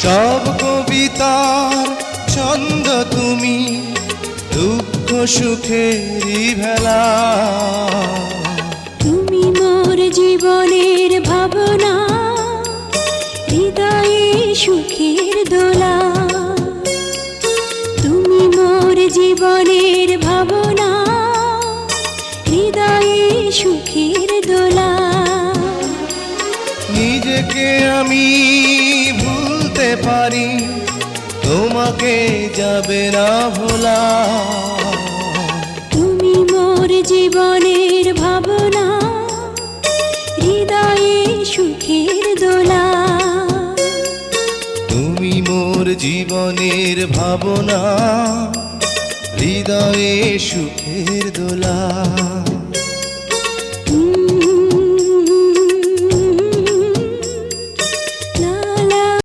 সব কবিতার ছন্দ তুমি, দুঃখ সুখেরই ভেলা। তুমি মোর জীবনের ভাবনা, হৃদয়ে সুখের দোলা। তুমি মোর জীবনের ভাবনা, হৃদয়ে সুখের দোলা। নিজেকে আমি ভুলতে পারি, তোমাকে যাবে না ভোলা। তুমি মোর জীবনের ভাবনা, হৃদয়ে সুখের দোলা। তুমি মোর জীবনের ভাবনা, হৃদয়ে সুখের দোলা।